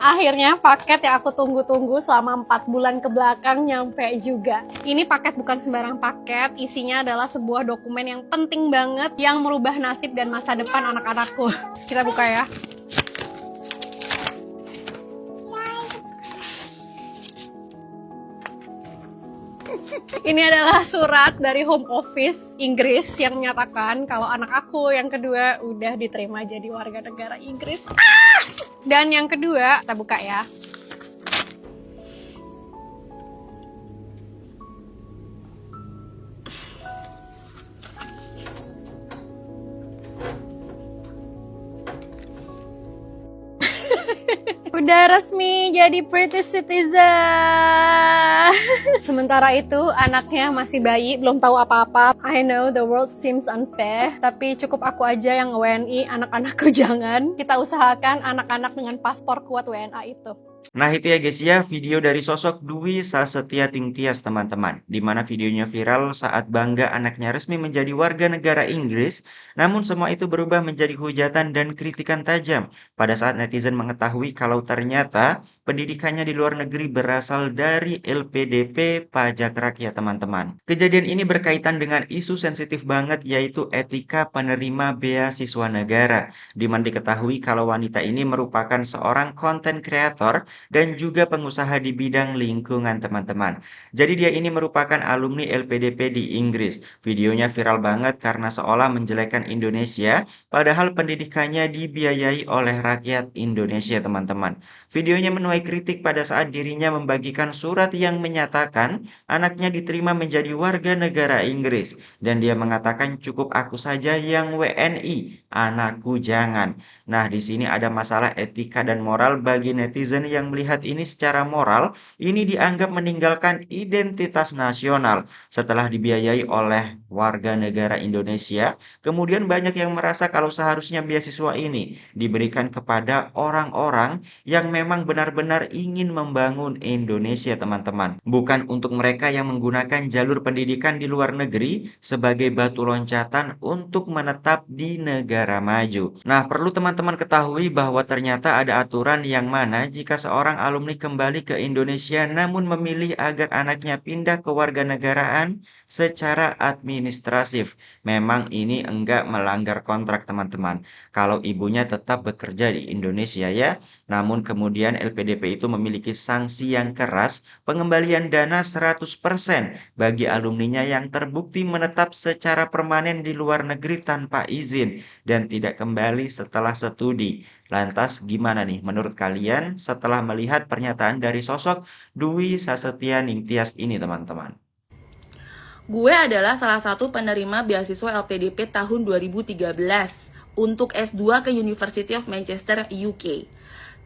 Akhirnya paket yang aku tunggu-tunggu selama 4 bulan ke belakang nyampe juga. Ini paket bukan sembarang paket, isinya adalah sebuah dokumen yang penting banget yang merubah nasib dan masa depan anak-anakku. Kita buka ya. Ini adalah surat dari Home Office Inggris yang menyatakan kalau anak aku yang kedua udah diterima jadi warga negara Inggris. Dan yang kedua, kita buka ya. Udah resmi jadi British citizen. Sementara itu anaknya masih bayi, belum tahu apa-apa. I know the world seems unfair, tapi cukup aku aja yang WNI, anak-anakku jangan. Kita usahakan anak-anak dengan paspor kuat WNA itu. Nah itu ya guys ya, video dari sosok Dwi Sasetia Tingtyas teman-teman. Di mana videonya viral saat bangga anaknya resmi menjadi warga negara Inggris. Namun semua itu berubah menjadi hujatan dan kritikan tajam. Pada saat netizen mengetahui kalau ternyata pendidikannya di luar negeri berasal dari LPDP pajak rakyat teman-teman. Kejadian ini berkaitan dengan isu sensitif banget yaitu etika penerima beasiswa negara. Di mana diketahui kalau wanita ini merupakan seorang konten kreator dan juga pengusaha di bidang lingkungan teman-teman. Jadi dia ini merupakan alumni LPDP di Inggris. Videonya viral banget karena seolah menjelekkan Indonesia, padahal pendidikannya dibiayai oleh rakyat Indonesia teman-teman. Videonya menuai kritik pada saat dirinya membagikan surat yang menyatakan anaknya diterima menjadi warga negara Inggris. Dan dia mengatakan cukup aku saja yang WNI, anakku jangan. Nah, di sini ada masalah etika dan moral bagi netizen yang melihat ini secara moral, ini dianggap meninggalkan identitas nasional setelah dibiayai oleh warga negara Indonesia. Kemudian banyak yang merasa kalau seharusnya beasiswa ini diberikan kepada orang-orang yang memang benar-benar ingin membangun Indonesia, teman-teman. Bukan untuk mereka yang menggunakan jalur pendidikan di luar negeri sebagai batu loncatan untuk menetap di negara maju. Nah, perlu teman-teman ketahui bahwa ternyata ada aturan yang mana jika seorang alumni kembali ke Indonesia namun memilih agar anaknya pindah ke warganegaraan secara administratif. Memang ini enggak melanggar kontrak teman-teman. Kalau ibunya tetap bekerja di Indonesia ya, namun kemudian LPDP itu memiliki sanksi yang keras, pengembalian dana 100% bagi alumninya yang terbukti menetap secara permanen di luar negeri tanpa izin dan tidak kembali setelah studi. Lantas gimana nih menurut kalian setelah melihat pernyataan dari sosok Dwi Sasetia Ningtyas ini teman-teman? Gue adalah salah satu penerima beasiswa LPDP tahun 2013 untuk S2 ke University of Manchester, UK.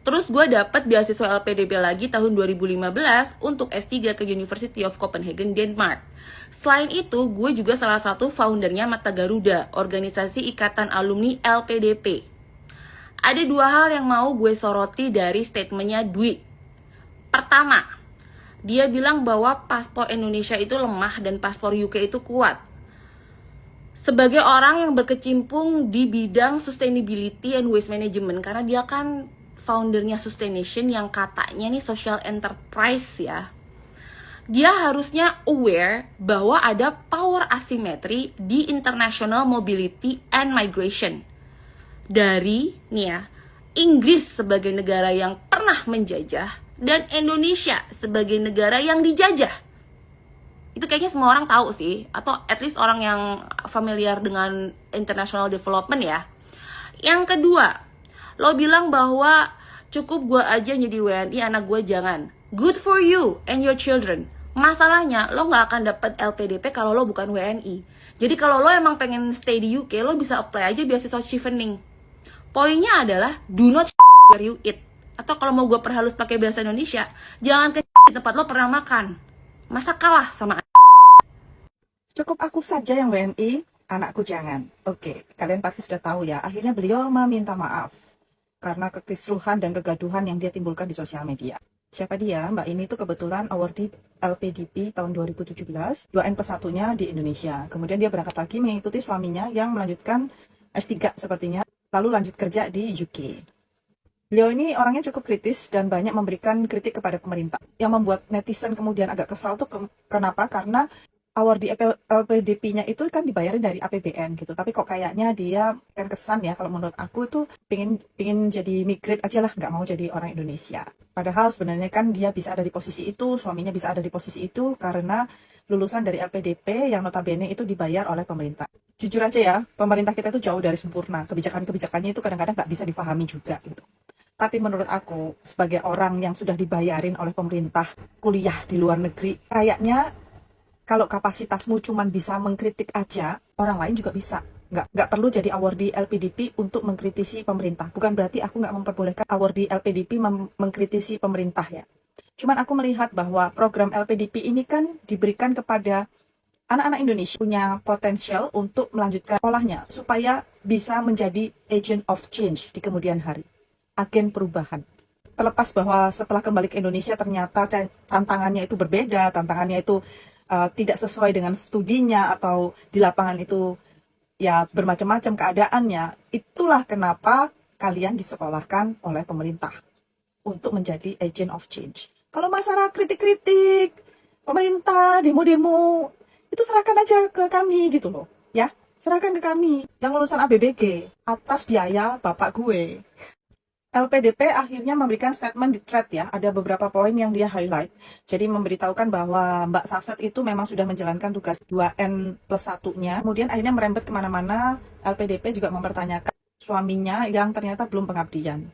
Terus gue dapet beasiswa LPDP lagi tahun 2015 untuk S3 ke University of Copenhagen, Denmark. Selain itu, gue juga salah satu foundernya Mata Garuda, organisasi ikatan alumni LPDP. Ada dua hal yang mau gue soroti dari statementnya Dwi. Pertama, dia bilang bahwa paspor Indonesia itu lemah dan paspor UK itu kuat. Sebagai orang yang berkecimpung di bidang sustainability and waste management, karena dia kan foundernya Sustaination yang katanya nih social enterprise ya, dia harusnya aware bahwa ada power asymmetry di international mobility and migration. Dari nih ya, Inggris sebagai negara yang pernah menjajah dan Indonesia sebagai negara yang dijajah. Itu kayaknya semua orang tahu sih, atau at least orang yang familiar dengan international development ya. Yang kedua, lo bilang bahwa cukup gue aja jadi WNI, anak gue jangan. Good for you and your children. Masalahnya lo gak akan dapat LPDP kalau lo bukan WNI. Jadi kalau lo emang pengen stay di UK, lo bisa apply aja beasiswa Chevening. Poinnya adalah do not where you eat. Atau kalau mau gue perhalus pakai bahasa Indonesia, jangan ke di tempat lo pernah makan. Masa kalah sama Cukup aku saja yang WNI, anakku jangan. Oke, kalian pasti sudah tahu ya, akhirnya beliau meminta maaf karena kekisruhan dan kegaduhan yang dia timbulkan di sosial media. Siapa dia? Mbak ini tuh kebetulan awardee LPDP tahun 2017, 2N+1-nya di Indonesia. Kemudian dia berangkat lagi mengikuti suaminya yang melanjutkan S3 sepertinya, lalu lanjut kerja di UK. Beliau ini orangnya cukup kritis dan banyak memberikan kritik kepada pemerintah. Yang membuat netizen kemudian agak kesal tuh kenapa? Karena award di LPDP-nya itu kan dibayarin dari APBN gitu. Tapi kok kayaknya dia kan kesan ya, kalau menurut aku tuh pengen jadi migran aja lah, nggak mau jadi orang Indonesia. Padahal sebenarnya kan dia bisa ada di posisi itu, suaminya bisa ada di posisi itu karena lulusan dari LPDP yang notabene itu dibayar oleh pemerintah. Jujur aja ya, pemerintah kita itu jauh dari sempurna. Kebijakan-kebijakannya itu kadang-kadang nggak bisa difahami juga gitu. Tapi menurut aku, sebagai orang yang sudah dibayarin oleh pemerintah kuliah di luar negeri, kayaknya kalau kapasitasmu cuma bisa mengkritik aja, orang lain juga bisa. Nggak perlu jadi awardee LPDP untuk mengkritisi pemerintah. Bukan berarti aku nggak memperbolehkan awardee LPDP mengkritisi pemerintah ya. Cuman aku melihat bahwa program LPDP ini kan diberikan kepada anak-anak Indonesia punya potensial untuk melanjutkan sekolahnya supaya bisa menjadi agent of change di kemudian hari. Agen perubahan. Terlepas bahwa setelah kembali ke Indonesia ternyata tantangannya itu berbeda, tantangannya itu tidak sesuai dengan studinya atau di lapangan itu ya bermacam-macam keadaannya. Itulah kenapa kalian disekolahkan oleh pemerintah untuk menjadi agent of change. Kalau masalah kritik-kritik pemerintah, demo-demo, itu serahkan aja ke kami gitu loh, ya. Serahkan ke kami yang lulusan ABBG atas biaya bapak gue. LPDP akhirnya memberikan statement di thread ya, ada beberapa poin yang dia highlight. Jadi memberitahukan bahwa Mbak Saset itu memang sudah menjalankan tugas 2N+1-nya. Kemudian akhirnya merembet kemana-mana, LPDP juga mempertanyakan suaminya yang ternyata belum pengabdian.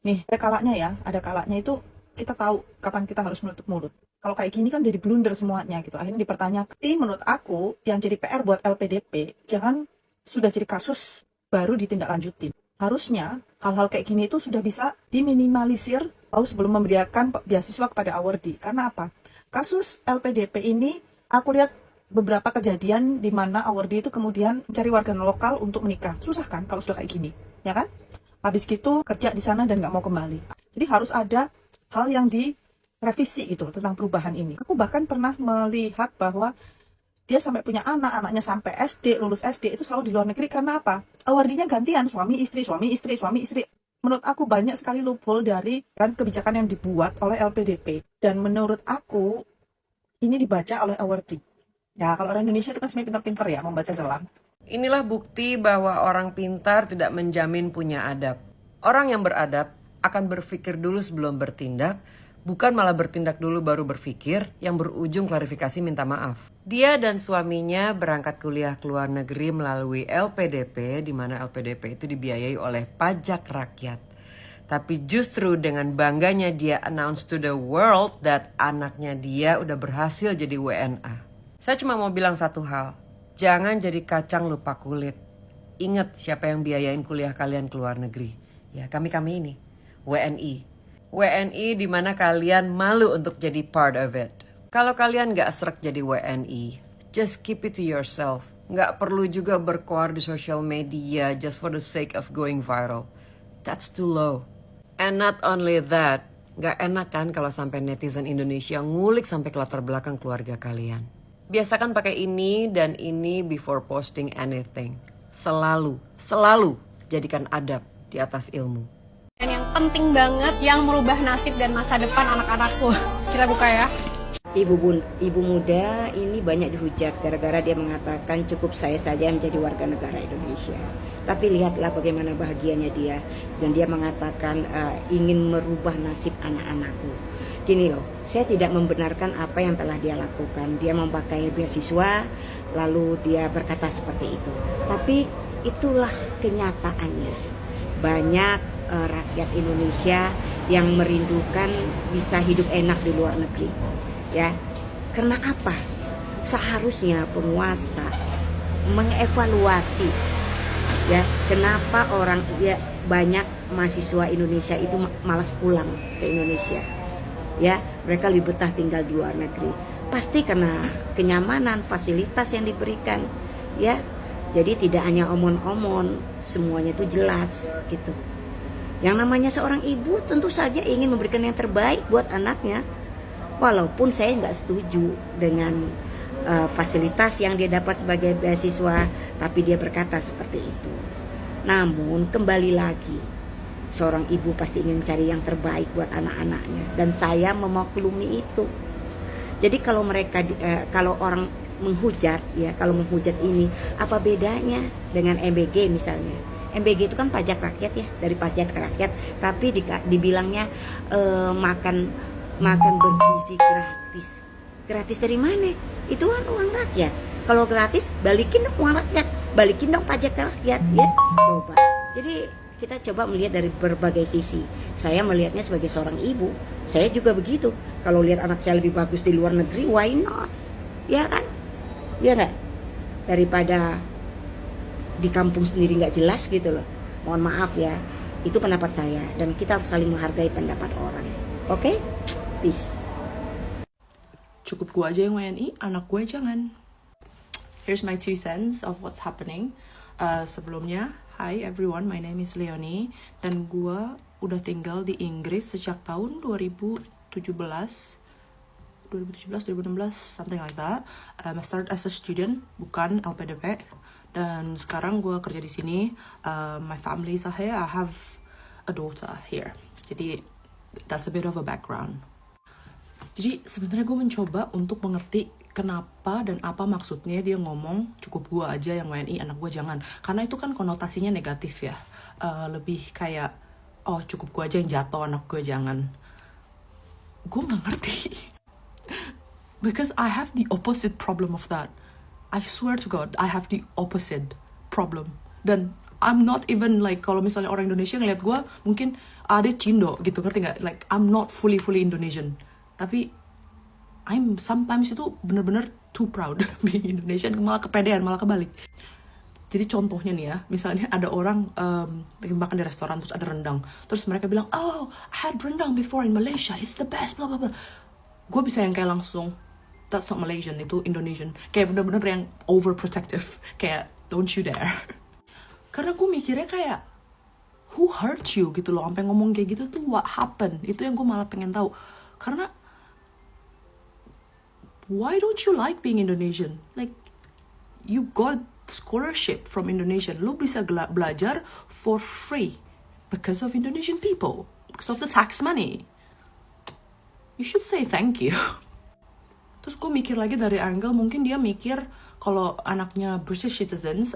Nih, ada kalanya itu kita tahu kapan kita harus menutup mulut. Kalau kayak gini kan jadi blunder semuanya gitu, akhirnya dipertanyakan. Tapi menurut aku, yang jadi PR buat LPDP, jangan sudah jadi kasus, baru ditindaklanjutin. Harusnya hal-hal kayak gini itu sudah bisa diminimalisir sebelum memberikan beasiswa kepada awardee. Karena apa? Kasus LPDP ini aku lihat beberapa kejadian di mana awardee itu kemudian mencari warga lokal untuk menikah. Susah kan kalau sudah kayak gini, ya kan? Habis gitu kerja di sana dan nggak mau kembali. Jadi harus ada hal yang direvisi gitu tentang perubahan ini. Aku bahkan pernah melihat bahwa dia sampai punya anak, anaknya sampai SD, lulus SD itu selalu di luar negeri. Karena apa? Awardee-nya gantian, suami istri. Menurut aku banyak sekali loophole dari kebijakan yang dibuat oleh LPDP. Dan menurut aku ini dibaca oleh awardee. Ya kalau orang Indonesia itu kan sebenarnya pintar-pintar ya membaca celah. Inilah bukti bahwa orang pintar tidak menjamin punya adab. Orang yang beradab akan berpikir dulu sebelum bertindak, bukan malah bertindak dulu baru berpikir, yang berujung klarifikasi minta maaf. Dia dan suaminya berangkat kuliah ke luar negeri melalui LPDP, di mana LPDP itu dibiayai oleh pajak rakyat. Tapi justru dengan bangganya dia announce to the world that anaknya dia udah berhasil jadi WNA. Saya cuma mau bilang satu hal, jangan jadi kacang lupa kulit. Ingat siapa yang biayain kuliah kalian ke luar negeri. Ya kami ini, WNI. WNI di mana kalian malu untuk jadi part of it. Kalau kalian gak srek jadi WNI, just keep it to yourself. Gak perlu juga berkoar di social media just for the sake of going viral. That's too low. And not only that, gak enak kan kalau sampai netizen Indonesia ngulik sampai ke latar belakang keluarga kalian. Biasakan pakai ini dan ini before posting anything. Selalu jadikan adab di atas ilmu. Dan yang penting banget yang merubah nasib dan masa depan anak-anakku. Kita buka ya. Ibu muda ini banyak dihujat gara-gara dia mengatakan cukup saya saja menjadi warga negara Indonesia. Tapi lihatlah bagaimana bahagianya dia. Dan dia mengatakan ingin merubah nasib anak-anakku. Gini loh, saya tidak membenarkan apa yang telah dia lakukan. Dia memakai beasiswa, lalu dia berkata seperti itu. Tapi itulah kenyataannya. Banyak rakyat Indonesia yang merindukan bisa hidup enak di luar negeri. Ya, karena apa? Seharusnya penguasa mengevaluasi ya kenapa banyak mahasiswa Indonesia itu malas pulang ke Indonesia. Ya, mereka lebih betah tinggal di luar negeri. Pasti karena kenyamanan, fasilitas yang diberikan. Ya, jadi tidak hanya omon-omon, semuanya itu jelas gitu. Yang namanya seorang ibu tentu saja ingin memberikan yang terbaik buat anaknya. Walaupun saya nggak setuju dengan fasilitas yang dia dapat sebagai beasiswa, tapi dia berkata seperti itu. Namun kembali lagi, Seorang ibu pasti ingin mencari yang terbaik buat anak-anaknya, dan saya memaklumi itu. Jadi kalau kalau orang menghujat ya, kalau menghujat ini, apa bedanya dengan MBG misalnya? MBG itu kan pajak rakyat ya, dari pajak rakyat, tapi dibilangnya makan bergizi gratis. Gratis dari mana? Itu kan uang rakyat. Kalau gratis, balikin dong uang rakyat, balikin dong pajak rakyat ya. Coba. Jadi kita coba melihat dari berbagai sisi. Saya melihatnya sebagai seorang ibu, saya juga begitu. Kalau lihat anak saya lebih bagus di luar negeri, why not? Ya kan? Ya nggak? Daripada di kampung sendiri nggak jelas gitu loh. Mohon maaf ya, itu pendapat saya, dan kita harus saling menghargai pendapat orang. Oke? Peace. Cukup gue aja yang WNI, anak gue jangan. Here's my 2 cents of what's happening. Sebelumnya, hi everyone, my name is Leonie, dan gue udah tinggal di Inggris sejak tahun 2016, something like that. I started as a student, bukan LPDP, dan sekarang gue kerja di sini. My family is here, I have a daughter here. Jadi that's a bit of a background. Jadi sebenarnya gue mencoba untuk mengerti kenapa dan apa maksudnya dia ngomong cukup gue aja yang WNI, anak gue jangan. Karena itu kan konotasinya negatif ya. Lebih kayak, oh cukup gue aja yang jatuh, anak gue jangan. Gue gak ngerti. Because I have the opposite problem of that. I swear to God, I have the opposite problem. Dan I'm not even like, kalau misalnya orang Indonesia ngeliat gue, mungkin ada Cindo gitu, ngerti gak? Like, I'm not fully Indonesian. Tapi I'm sometimes itu bener-bener too proud being Indonesian, malah kepedean, malah kebalik. Jadi contohnya nih ya, misalnya ada orang lagi makan di restoran, terus ada rendang, terus mereka bilang, oh I had rendang before in Malaysia, it's the best, blah blah blah. Gue bisa yang kayak langsung, that's not Malaysian, itu Indonesian. Kayak bener-bener yang overprotective, kayak don't you dare. Karena gue mikirnya kayak, who hurt you gitu loh, sampai ngomong kayak gitu tuh what happened? Itu yang gue malah pengen tahu. Karena why don't you like being Indonesian? Like, you got scholarship from Indonesia. Lu bisa belajar for free because of Indonesian people, because of the tax money. You should say thank you. Terus gue mikir lagi dari angle, mungkin dia mikir kalau anaknya British citizens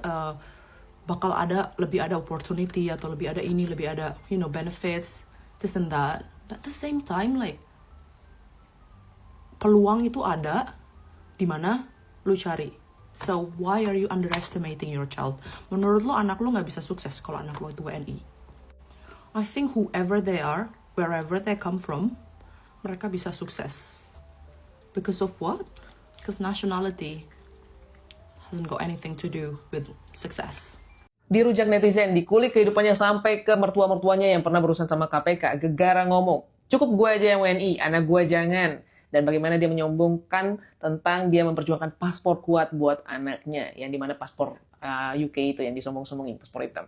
bakal lebih ada opportunity, atau lebih ada ini, lebih ada benefits, this and that. But at the same time, like, peluang itu ada, di mana lu cari. So why are you underestimating your child? Menurut lo anak lo nggak bisa sukses kalau anak lo itu WNI. I think whoever they are, wherever they come from, mereka bisa sukses. Because of what? Because nationality hasn't got anything to do with success. Dirujak netizen, dikulik kehidupannya sampai ke mertua-mertuanya yang pernah berurusan sama KPK, gegara ngomong, cukup gue aja yang WNI, anak gue jangan. Dan bagaimana dia menyombongkan tentang dia memperjuangkan paspor kuat buat anaknya, yang dimana paspor UK itu yang disombong-sombongin, paspor hitam.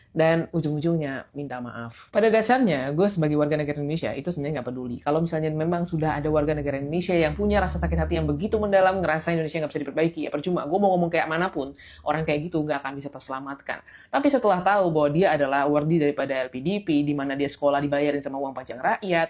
Dan ujung-ujungnya minta maaf. Pada dasarnya, gue sebagai warga negara Indonesia itu sebenarnya nggak peduli. Kalau misalnya memang sudah ada warga negara Indonesia yang punya rasa sakit hati yang begitu mendalam, ngerasa Indonesia nggak bisa diperbaiki, ya percuma. Gue mau ngomong kayak manapun, orang kayak gitu nggak akan bisa terselamatkan. Tapi setelah tahu bahwa dia adalah wardi daripada LPDP, di mana dia sekolah dibayarin sama uang pajak rakyat,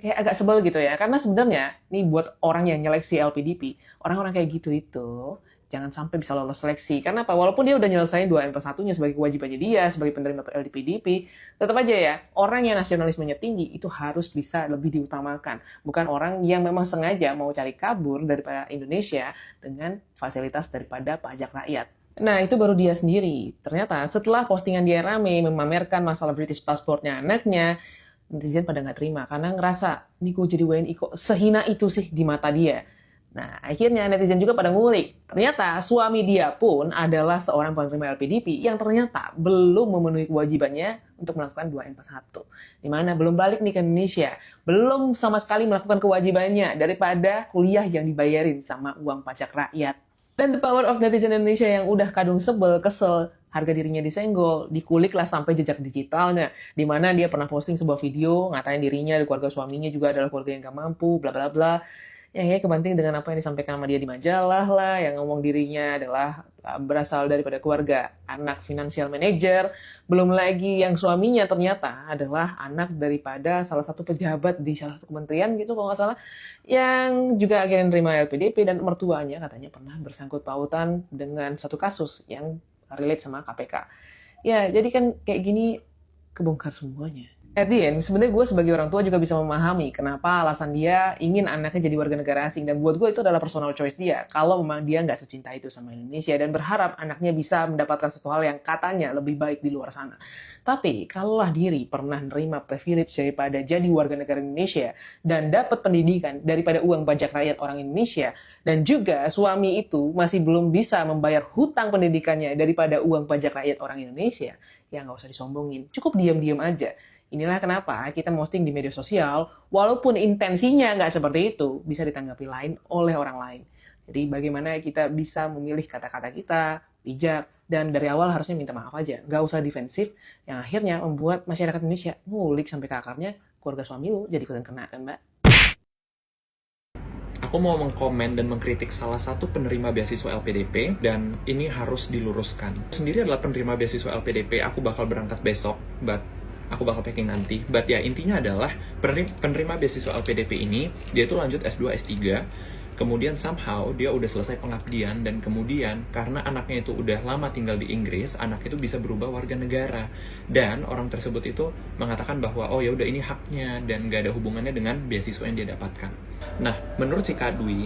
kayak agak sebel gitu ya. Karena sebenarnya, nih buat orang yang nyeleksi LPDP, orang-orang kayak gitu itu jangan sampai bisa lolos seleksi. Karena apa? Walaupun dia udah nyelesain 2M+1-nya sebagai kewajibannya dia, sebagai penerima LPDP, tetap aja ya, orang yang nasionalismenya tinggi itu harus bisa lebih diutamakan. Bukan orang yang memang sengaja mau cari kabur daripada Indonesia dengan fasilitas daripada pajak rakyat. Nah, itu baru dia sendiri. Ternyata setelah postingan dia rame memamerkan masalah British passportnya anaknya, netizen pada nggak terima karena ngerasa, ini gue jadi WNI kok sehina itu sih di mata dia. Nah, akhirnya netizen juga pada ngulik. Ternyata suami dia pun adalah seorang penerima LPDP yang ternyata belum memenuhi kewajibannya untuk melakukan 2M+1. Dimana belum balik nih ke Indonesia. Belum sama sekali melakukan kewajibannya daripada kuliah yang dibayarin sama uang pajak rakyat. Dan the power of netizen Indonesia yang udah kadung sebel, kesel, harga dirinya disenggol, dikuliklah sampai jejak digitalnya. Dimana dia pernah posting sebuah video, ngatain dirinya dan keluarga suaminya juga adalah keluarga yang gak mampu, bla bla bla. yang kayak kebanting dengan apa yang disampaikan sama dia di majalah lah, yang ngomong dirinya adalah berasal daripada keluarga anak financial manager, belum lagi yang suaminya ternyata adalah anak daripada salah satu pejabat di salah satu kementerian gitu kalau nggak salah, yang juga akhirnya nerima LPDP, dan mertuanya katanya pernah bersangkut pautan dengan satu kasus yang relate sama KPK. Ya, jadi kan kayak gini kebongkar semuanya. At the end, sebenarnya gue sebagai orang tua juga bisa memahami kenapa alasan dia ingin anaknya jadi warga negara asing. Dan buat gue itu adalah personal choice dia. Kalau memang dia nggak secinta itu sama Indonesia dan berharap anaknya bisa mendapatkan sesuatu hal yang katanya lebih baik di luar sana. Tapi kalaulah diri pernah nerima privilege daripada jadi warga negara Indonesia dan dapat pendidikan daripada uang pajak rakyat orang Indonesia, dan juga suami itu masih belum bisa membayar hutang pendidikannya daripada uang pajak rakyat orang Indonesia, ya nggak usah disombongin, cukup diam-diam aja. Inilah kenapa kita posting di media sosial, walaupun intensinya nggak seperti itu, bisa ditanggapi lain oleh orang lain. Jadi bagaimana kita bisa memilih kata-kata kita, bijak, dan dari awal harusnya minta maaf aja. Nggak usah defensif, yang akhirnya membuat masyarakat Indonesia ngulik sampai ke akarnya, keluarga suami lu jadi ikutan kena kan, Mbak? Aku mau mengkomen dan mengkritik salah satu penerima beasiswa LPDP, dan ini harus diluruskan. Aku sendiri adalah penerima beasiswa LPDP, aku bakal berangkat besok, aku bakal packing nanti. But ya, intinya adalah penerima beasiswa LPDP ini, dia tuh lanjut S2, S3, kemudian somehow dia udah selesai pengabdian, dan kemudian karena anaknya itu udah lama tinggal di Inggris, anak itu bisa berubah warga negara. Dan orang tersebut itu mengatakan bahwa, oh ya udah ini haknya, dan gak ada hubungannya dengan beasiswa yang dia dapatkan. Nah, menurut si Kak Dwi,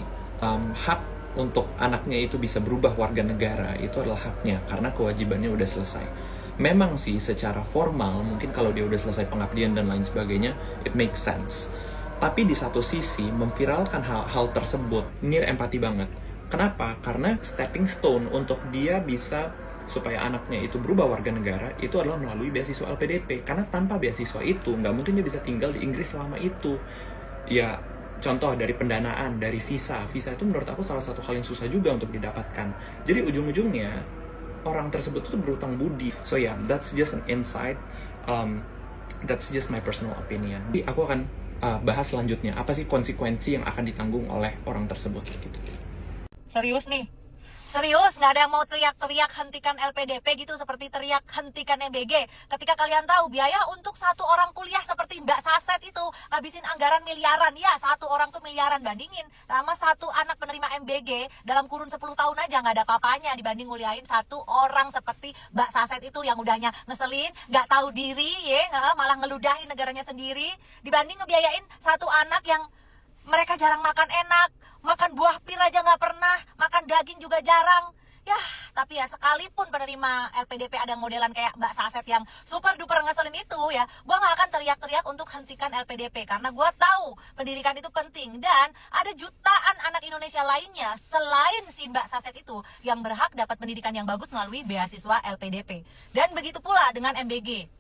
hak untuk anaknya itu bisa berubah warga negara itu adalah haknya, karena kewajibannya udah selesai. Memang sih secara formal, mungkin kalau dia udah selesai pengabdian dan lain sebagainya, it makes sense. Tapi di satu sisi, memviralkan hal tersebut, near empati banget. Kenapa? Karena stepping stone untuk dia bisa, supaya anaknya itu berubah warga negara, itu adalah melalui beasiswa LPDP. Karena tanpa beasiswa itu, nggak mungkin dia bisa tinggal di Inggris selama itu. Ya, contoh dari pendanaan, dari visa. Visa itu menurut aku salah satu hal yang susah juga untuk didapatkan. Jadi ujung-ujungnya, orang tersebut itu berutang budi. So yeah, that's just an insight. That's just my personal opinion. Jadi aku akan bahas selanjutnya. Apa sih konsekuensi yang akan ditanggung oleh orang tersebut gitu. Serius nih? Serius, nggak ada yang mau teriak-teriak hentikan LPDP gitu, seperti teriak hentikan MBG. Ketika kalian tahu biaya untuk satu orang kuliah seperti Mbak Saset itu ngabisin anggaran miliaran. Ya, satu orang tuh miliaran, bandingin sama satu anak penerima MBG dalam kurun 10 tahun aja nggak ada apa-apanya dibanding nguliahin satu orang seperti Mbak Saset itu yang udahnya ngeselin, nggak tahu diri, ya, malah ngeludahin negaranya sendiri, dibanding ngebiayain satu anak yang mereka jarang makan enak, makan buah pir aja nggak pernah, makan daging juga jarang. Ya, tapi ya sekalipun penerima LPDP ada modelan kayak Mbak Saset yang super duper ngeselin itu, ya, gue nggak akan teriak-teriak untuk hentikan LPDP karena gue tahu pendidikan itu penting, dan ada jutaan anak Indonesia lainnya selain si Mbak Saset itu yang berhak dapat pendidikan yang bagus melalui beasiswa LPDP. Dan begitu pula dengan MBG.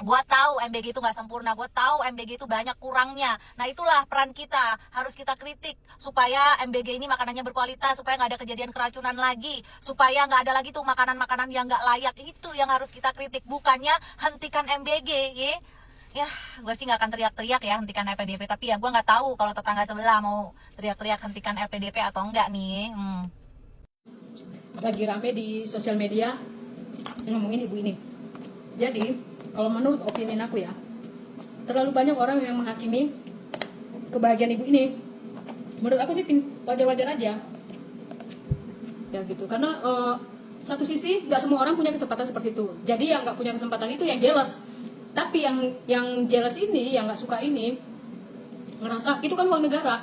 Gue tahu MBG itu nggak sempurna, gue tahu MBG itu banyak kurangnya. Nah, itulah peran kita, harus kita kritik supaya MBG ini makanannya berkualitas, supaya nggak ada kejadian keracunan lagi, supaya nggak ada lagi tuh makanan-makanan yang nggak layak. Itu yang harus kita kritik, bukannya hentikan MBG, ya. Ya, gue sih nggak akan teriak-teriak ya hentikan LPDP, tapi ya gue nggak tahu kalau tetangga sebelah mau teriak-teriak hentikan LPDP atau enggak nih. Lagi rame di sosial media ngomongin ibu ini. Jadi, kalau menurut opini aku ya, terlalu banyak orang yang menghakimi kebahagiaan ibu ini. Menurut aku sih wajar-wajar aja. Ya gitu, karena satu sisi nggak semua orang punya kesempatan seperti itu. Jadi yang nggak punya kesempatan itu yang jealous. Tapi yang jealous ini, yang nggak suka ini, ngerasa itu kan uang negara,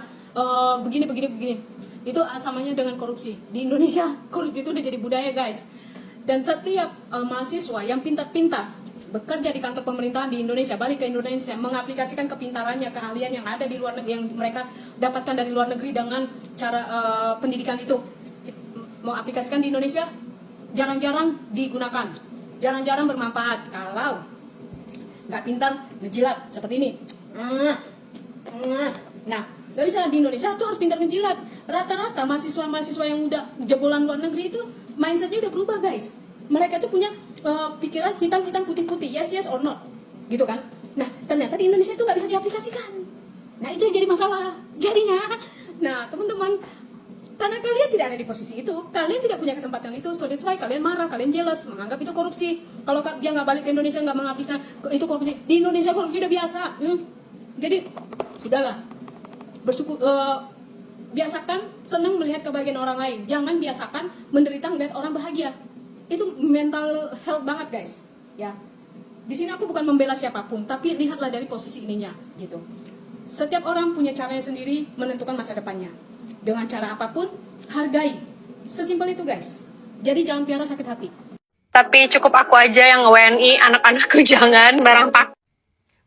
begini. Itu samanya dengan korupsi. Di Indonesia korupsi itu udah jadi budaya, guys. Dan setiap mahasiswa yang pintar-pintar bekerja di kantor pemerintahan di Indonesia, balik ke Indonesia, mengaplikasikan kepintarannya, keahlian yang ada di luar negeri, yang mereka dapatkan dari luar negeri dengan cara pendidikan itu, mau aplikasikan di Indonesia, jarang-jarang digunakan, jarang-jarang bermanfaat. Kalau nggak pintar, ngejilat seperti ini. Nah, nggak bisa, di Indonesia tuh harus pintar ngejilat. Rata-rata mahasiswa-mahasiswa yang udah jebolan luar negeri itu mindsetnya udah berubah, guys. Mereka tuh punya pikiran hitam-hitam putih-putih, yes or not, gitu kan. Nah, ternyata di Indonesia itu nggak bisa diaplikasikan. Nah, itu yang jadi masalah. Jadinya Nah, teman-teman, karena kalian tidak ada di posisi itu, kalian tidak punya kesempatan itu, so that's why kalian marah, kalian jealous, menganggap itu korupsi. Kalau dia nggak balik ke Indonesia, nggak mengaplikasikan itu korupsi. Di Indonesia korupsi udah biasa. Jadi, udahlah. Bersyukur, biasakan senang melihat kebahagiaan orang lain. Jangan biasakan menderita melihat orang bahagia. Itu mental health banget, guys. Ya. Di sini aku bukan membela siapapun, tapi lihatlah dari posisi ininya, gitu. Setiap orang punya caranya sendiri menentukan masa depannya. Dengan cara apapun, hargai. Sesimpel itu, guys. Jadi jangan piara sakit hati. Tapi cukup aku aja yang WNI, anak-anakku jangan barang pak.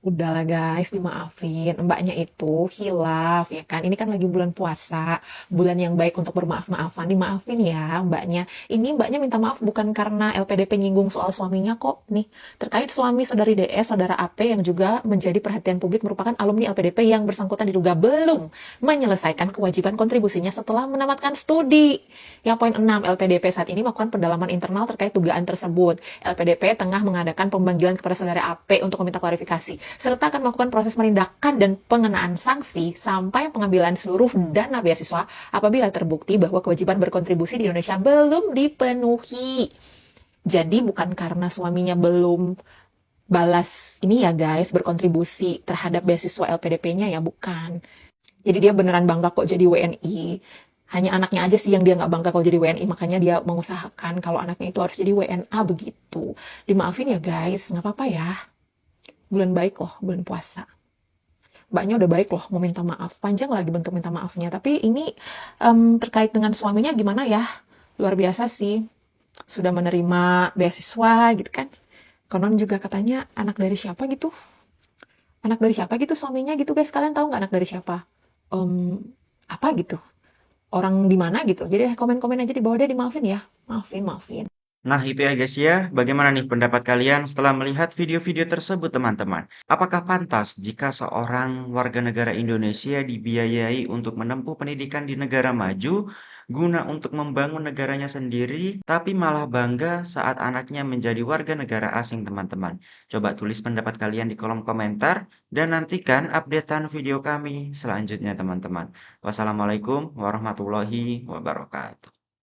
Udahlah guys, dimaafin. Mbaknya itu hilaf, ya kan? Ini kan lagi bulan puasa, bulan yang baik untuk bermaaf-maafan. Dimaafin ya mbaknya. Ini mbaknya minta maaf bukan karena LPDP nyinggung soal suaminya kok. Nih, terkait suami saudari DS, saudara AP yang juga menjadi perhatian publik merupakan alumni LPDP yang bersangkutan diduga belum menyelesaikan kewajiban kontribusinya setelah menamatkan studi. Yang poin 6, LPDP saat ini melakukan pendalaman internal terkait dugaan tersebut. LPDP tengah mengadakan pemanggilan kepada saudara AP untuk meminta klarifikasi, serta akan melakukan proses penindakan dan pengenaan sanksi sampai pengambilan seluruh dana beasiswa apabila terbukti bahwa kewajiban berkontribusi di Indonesia belum dipenuhi. Jadi bukan karena suaminya belum balas ini ya guys, berkontribusi terhadap beasiswa LPDP-nya ya, bukan. Jadi dia beneran bangga kok jadi WNI. Hanya anaknya aja sih yang dia nggak bangga kalau jadi WNI, makanya dia mengusahakan kalau anaknya itu harus jadi WNA begitu. Dimaafin ya guys, nggak apa-apa ya. Bulan baik loh, bulan puasa. Mbaknya udah baik loh, mau minta maaf. Panjang lagi bentuk minta maafnya. Tapi ini terkait dengan suaminya gimana ya? Luar biasa sih. Sudah menerima beasiswa gitu kan. Konon juga katanya anak dari siapa gitu. Anak dari siapa gitu suaminya gitu guys. Kalian tahu nggak anak dari siapa? Apa gitu? Orang di mana gitu. Jadi komen-komen aja di bawah deh, dimaafin ya. Maafin. Nah, itu ya guys ya. Bagaimana nih pendapat kalian setelah melihat video-video tersebut, teman-teman? Apakah pantas jika seorang warga negara Indonesia dibiayai untuk menempuh pendidikan di negara maju guna untuk membangun negaranya sendiri, tapi malah bangga saat anaknya menjadi warga negara asing, teman-teman? Coba tulis pendapat kalian di kolom komentar dan nantikan updatean video kami selanjutnya, teman-teman. Wassalamualaikum warahmatullahi wabarakatuh.